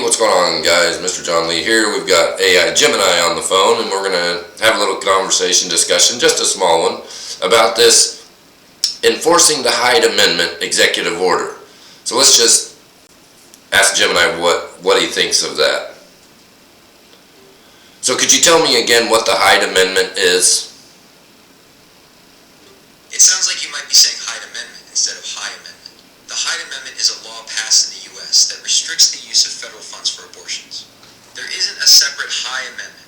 what's going on, guys? Mr. John Lee here. We've got AI Gemini on the phone, and we're going to have a little conversation, discussion, just a small one, about this enforcing the Hyde Amendment executive order. So let's just ask Gemini what he thinks of that. So could you tell me again what the Hyde Amendment is? It sounds like you might be saying Hyde Amendment instead of High Amendment. The Hyde Amendment is a law passed in the U.S. that restricts the use of federal funds for abortions. There isn't a separate High Amendment.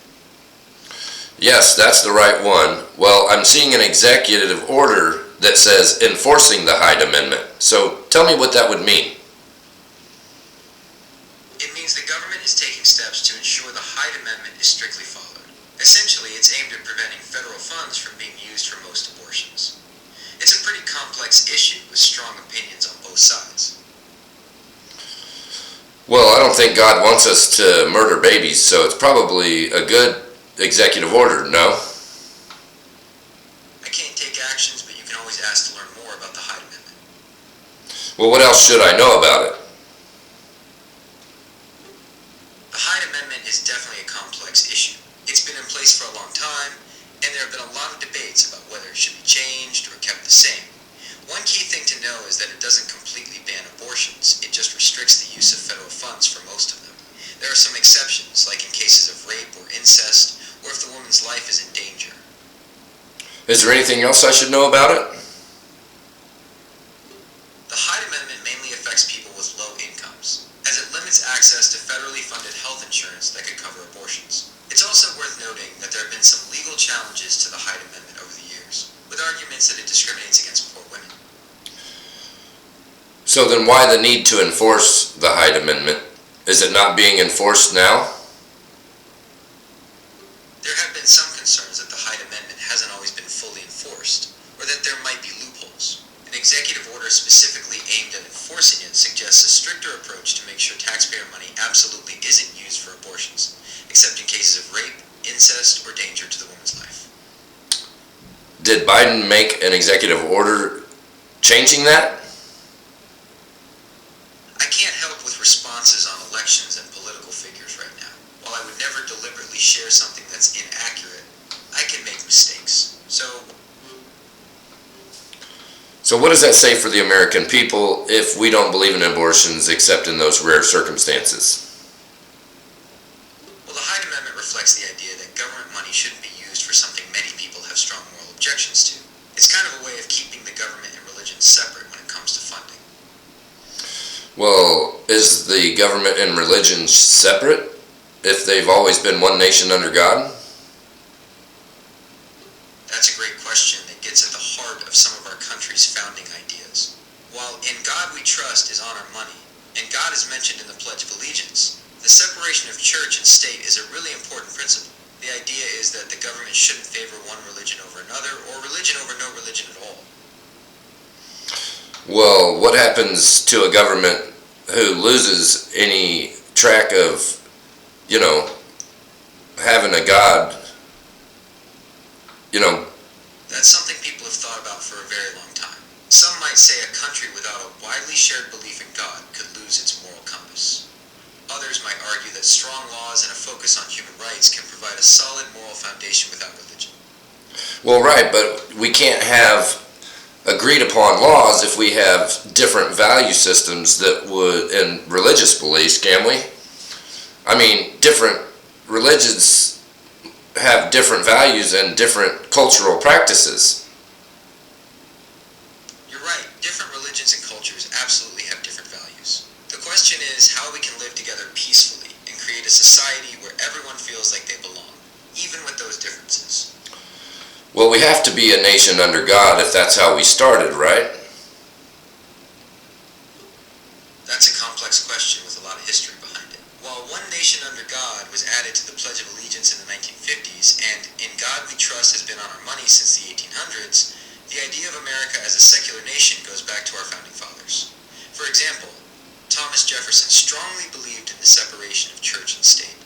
Yes, that's the right one. Well, I'm seeing an executive order that says enforcing the Hyde Amendment. So tell me what that would mean. It means the government is taking steps to ensure the Hyde Amendment is strictly followed. Essentially, it's aimed at preventing federal funds from being used for most abortions. It's a pretty complex issue with strong opinions on both sides. Well, I don't think God wants us to murder babies, so it's probably a good executive order, no? I can't take actions, but you can always ask to learn more about the Hyde Amendment. Well, what else should I know about it? The Hyde Amendment is definitely a complex issue. It's been in place for a long time, and there have been a lot of debates about whether it should be changed or kept the same. One key thing to know is that it doesn't completely ban abortions. It just restricts the use of federal funds for most of them. There are some exceptions, like in cases of rape or incest, or if the woman's life is in danger. Is there anything else I should know about it? The Hyde Amendment mainly affects people with low incomes, as it limits access to federally funded health insurance that could cover abortions. It's also worth noting that there have been some legal challenges to the Hyde Amendment over the years, with arguments that it discriminates against poor women. So then why the need to enforce the Hyde Amendment? Is it not being enforced now? There have been some concerns that the Hyde Amendment hasn't always been fully enforced, or that there might be loopholes. An executive order specifically aimed at enforcing it suggests a stricter approach to make sure taxpayer money absolutely isn't used for abortions, except in cases of rape, incest, or danger to the woman's life. Did Biden make an executive order changing that? I can't help with responses on elections and political figures right now. While I would never deliberately share something that's inaccurate, I can make mistakes. So what does that say for the American people if we don't believe in abortions except in those rare circumstances? Well, the Hyde Amendment reflects the idea that government money shouldn't be used for something many people have strong moral objections to. It's kind of a way of keeping the government and religion separate when it comes to funding. Well, is the government and religion separate if they've always been one nation under God? That's a great question that gets at the heart of some of our country's founding ideas. While "In God We Trust" is on our money, and God is mentioned in the Pledge of Allegiance, the separation of church and state is a really important principle. The idea is that the government shouldn't favor one religion over another, or religion over no religion at all. Well, what happens to a government who loses any track of, having a God, That's something people have thought about for a very long time. Some might say a country without a widely shared belief in God could lose its moral compass. Others might argue that strong laws and a focus on human rights can provide a solid moral foundation without religion. Well, right, but we can't have agreed upon laws if we have different value systems and religious beliefs, can we? I mean, different religions have different values and different cultural practices. You're right, different religions and cultures absolutely have different values. The question is how we can live together peacefully and create a society where everyone feels like they belong, even with those differences. Well, we have to be a nation under God if that's how we started, right? That's a complex question with a lot of history behind it. While "One Nation Under God" was added to the Pledge of Allegiance in the 1950s, and "In God We Trust" has been on our money since the 1800s, the idea of America as a secular nation goes back to our founding fathers. For example, Thomas Jefferson strongly believed in the separation of church and state.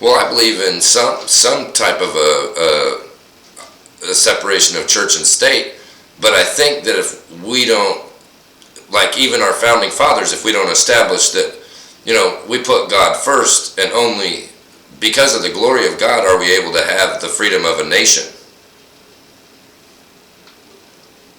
Well, I believe in some type of a separation of church and state, but I think that if we don't, like even our founding fathers, if we don't establish that We put God first, and only because of the glory of God are we able to have the freedom of a nation.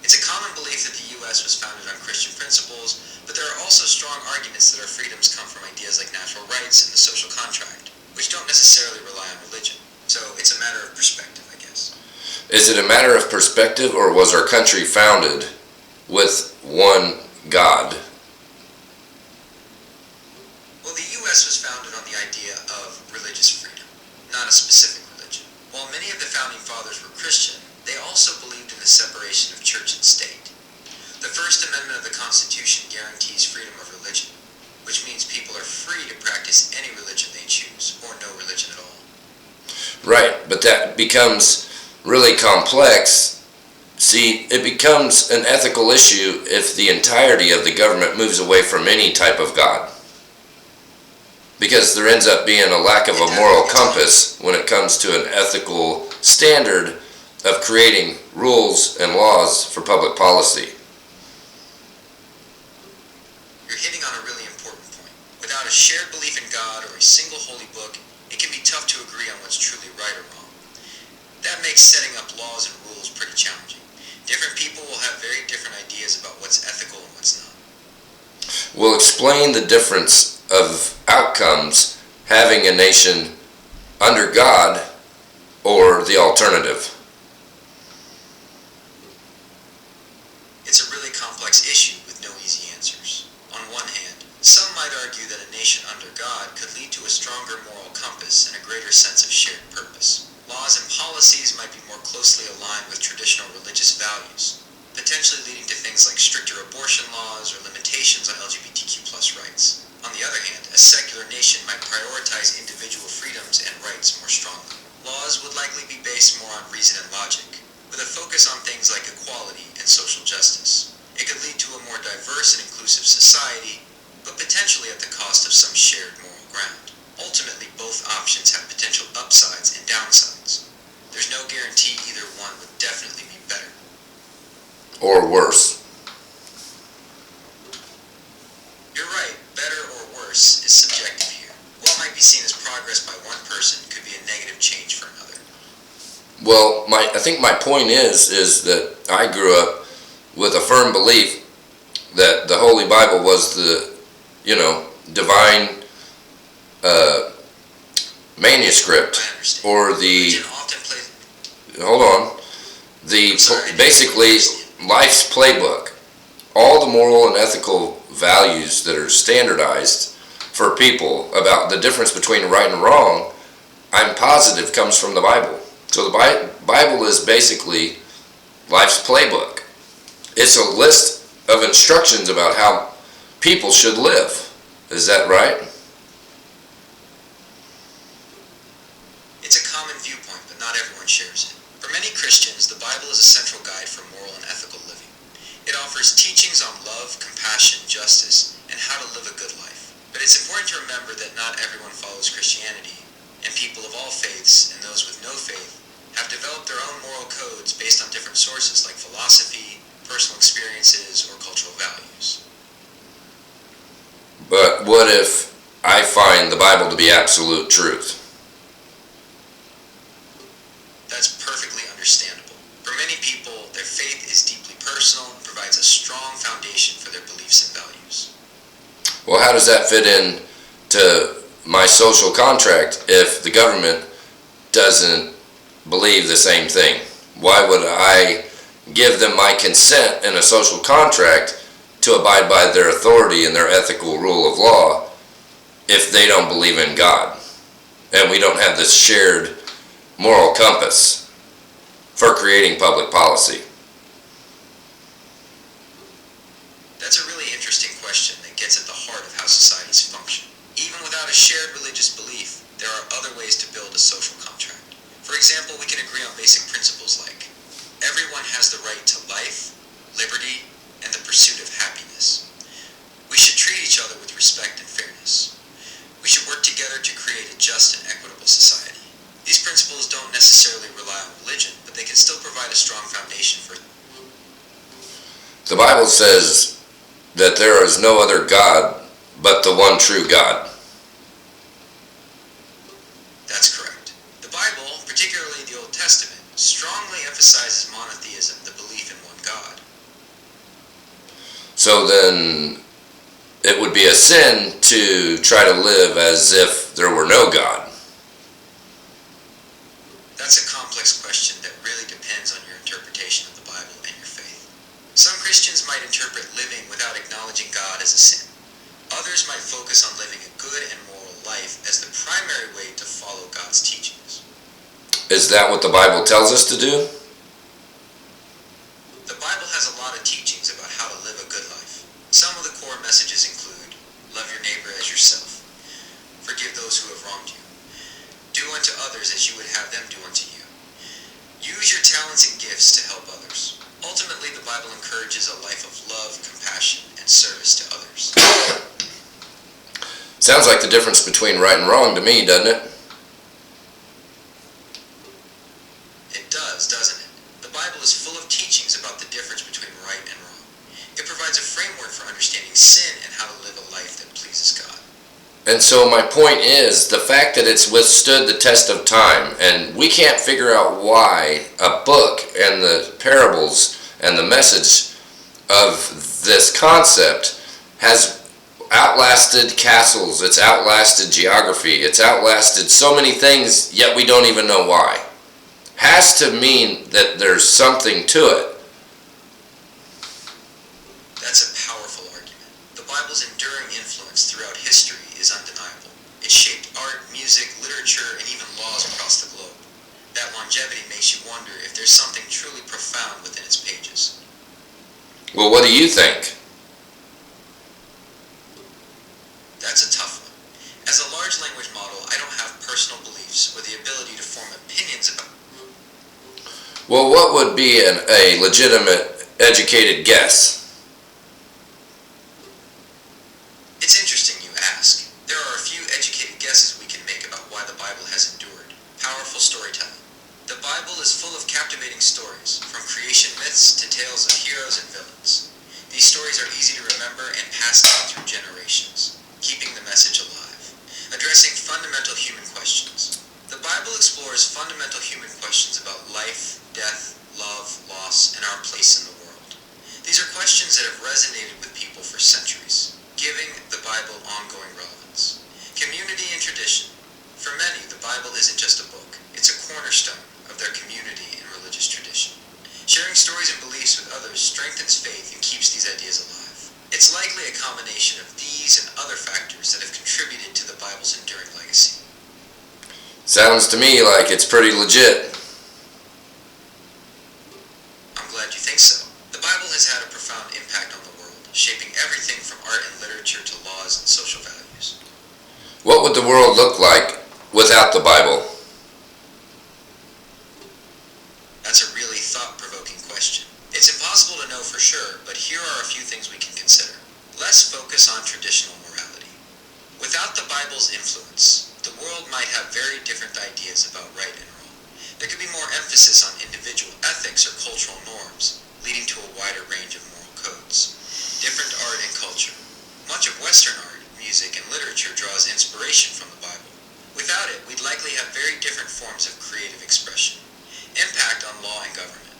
It's a common belief that the U.S. was founded on Christian principles, but there are also strong arguments that our freedoms come from ideas like natural rights and the social contract, which don't necessarily rely on religion. So it's a matter of perspective, I guess. Is it a matter of perspective, or was our country founded with one God? Well, the U.S. was founded on the idea of religious freedom, not a specific religion. While many of the founding fathers were Christian, they also believed in the separation of church and state. The First Amendment of the Constitution guarantees freedom of religion, which means people are free to practice any religion they choose, or no religion at all. Right, but that becomes really complex. See, it becomes an ethical issue if the entirety of the government moves away from any type of God. Because there ends up being a lack of a moral compass when it comes to an ethical standard of creating rules and laws for public policy. You're hitting on a really important point. Without a shared belief in God or a single holy book, it can be tough to agree on what's truly right or wrong. That makes setting up laws and rules pretty challenging. Different people will have very different ideas about what's ethical and what's not. We'll explain the difference of outcomes having a nation under God or the alternative. It's a really complex issue with no easy answers. On one hand, some might argue that a nation under God could lead to a stronger moral compass and a greater sense of shared purpose. Laws and policies might be more closely aligned with traditional religious values, potentially leading to things like stricter abortion laws or limitations on LGBTQ+ rights. On the other hand, a secular nation might prioritize individual freedoms and rights more strongly. Laws would likely be based more on reason and logic, with a focus on things like equality and social justice. It could lead to a more diverse and inclusive society, but potentially at the cost of some shared moral ground. Ultimately, both options have potential upsides and downsides. There's no guarantee either one would definitely be better. Or worse. You're right, better or worse is subjective here. What might be seen as progress by one person could be a negative change for another. Well, I think my point is that I grew up with a firm belief that the Holy Bible was the, divine manuscript, or the, hold on, basically life's playbook. All the moral and ethical values that are standardized for people about the difference between right and wrong, I'm positive comes from the Bible. So the Bible is basically life's playbook. It's a list of instructions about how people should live. Is that right? It's a common viewpoint, but not everyone shares it. For many Christians, the Bible is a central guide for moral and ethical living. It offers teachings on love, compassion, justice, and how to live a good life. But it's important to remember that not everyone follows Christianity, and people of all faiths and those with no faith have developed their own moral codes based on different sources like philosophy, personal experiences, or cultural values. But what if I find the Bible to be absolute truth? That's perfectly understandable. For many people, their faith is deeply personal and provides a strong foundation for their beliefs and values. Well, how does that fit in to my social contract if the government doesn't believe the same thing? Why would I give them my consent in a social contract to abide by their authority and their ethical rule of law if they don't believe in God? And we don't have this shared moral compass for creating public policy. That's a really interesting question that gets at the heart of how societies function. Even without a shared religious belief, there are other ways to build a social contract. For example, we can agree on basic principles like everyone has the right to life, liberty, and the pursuit of happiness. We should treat each other with respect and fairness. We should work together to create a just and equitable society. These principles don't necessarily rely on religion, but they can still provide a strong foundation for. The Bible says that there is no other God but but the one true God. That's correct. The Bible, particularly the Old Testament, strongly emphasizes monotheism, the belief in one God. So then it would be a sin to try to live as if there were no God. That's a complex question that really depends on your interpretation of the Bible and your faith. Some Christians might interpret living without acknowledging God as a sin. Others might focus on living a good and moral life as the primary way to follow God's teachings. Is that what the Bible tells us to do? The Bible has a lot of teachings about how to live a good life. Some of the core messages include: love your neighbor as yourself, forgive those who have wronged you, do unto others as you would have them do unto you, use your talents and gifts to help others. Ultimately, the Bible encourages a life of love, compassion, and service to others. Sounds like the difference between right and wrong to me, doesn't it? It does, doesn't it? The Bible is full of teachings about the difference between right and wrong. It provides a framework for understanding sin and how to live a life that pleases God. And so my point is, the fact that it's withstood the test of time, and we can't figure out why a book and the parables and the message of this concept has outlasted castles, it's outlasted geography, it's outlasted so many things, yet we don't even know why. Has to mean that there's something to it. That's a powerful argument. The Bible's enduring influence throughout history is undeniable. It shaped art, music, literature, and even laws across the globe. That longevity makes you wonder if there's something truly profound within its pages. Well, what do you think? That's a tough one. As a large language model, I don't have personal beliefs or the ability to form opinions about. Well, what would be a legitimate, educated guess? It's interesting you ask. There are a few educated guesses we can make about why the Bible has endured. Powerful storytelling. The Bible is full of captivating stories, from creation myths to tales of heroes and villains. These stories are easy to remember and pass down through generations, keeping the message alive. Addressing fundamental human questions. The Bible explores fundamental human questions about life, death, love, loss, and our place in the world. These are questions that have resonated with people for centuries, giving the Bible ongoing relevance. Community and tradition. For many, the Bible isn't just a book. It's a cornerstone of their community and religious tradition. Sharing stories and beliefs with others strengthens faith and keeps these ideas alive. It's likely a combination of these and other factors that have contributed to the Bible's enduring legacy. Sounds to me like it's pretty legit. I'm glad you think so. The Bible has had a profound impact on the world, shaping everything from art and literature to laws and social values. What would the world look like without the Bible? That's a really thought-provoking question. It's impossible to know for sure, but here are a few things we can consider. Less focus on traditional morality. Without the Bible's influence, the world might have very different ideas about right and wrong. There could be more emphasis on individual ethics or cultural norms, leading to a wider range of moral codes. Different art and culture. Much of Western art, music, and literature draws inspiration from the Bible. Without it, we'd likely have very different forms of creative expression. Impact on law and government.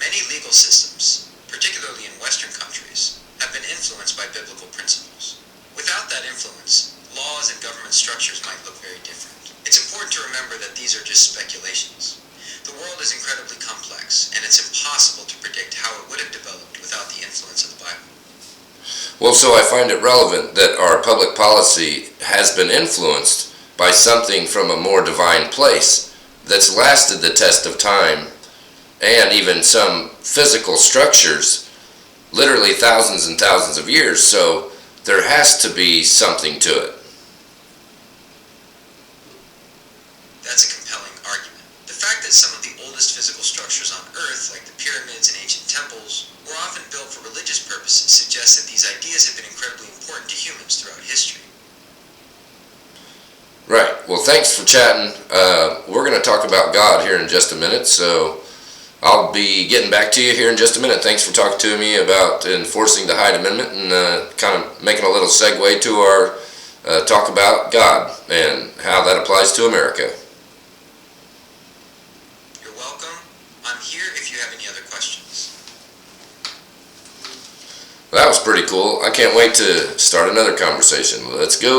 Many legal systems, particularly in Western countries, have been influenced by biblical principles. Without that influence, laws and government structures might look very different. It's important to remember that these are just speculations. The world is incredibly complex, and it's impossible to predict how it would have developed without the influence of the Bible. Well, so I find it relevant that our public policy has been influenced by something from a more divine place that's lasted the test of time, and even some physical structures, literally thousands and thousands of years, so there has to be something to it. That's a compelling argument. The fact that some of the oldest physical structures on Earth, like the pyramids and ancient temples, were often built for religious purposes suggests that these ideas have been incredibly important to humans throughout history. Right. Well, thanks for chatting. We're going to talk about God here in just a minute, so I'll be getting back to you here in just a minute. Thanks for talking to me about enforcing the Hyde Amendment and kind of making a little segue to our talk about God and how that applies to America. You're welcome. I'm here if you have any other questions. That was pretty cool. I can't wait to start another conversation. Let's go.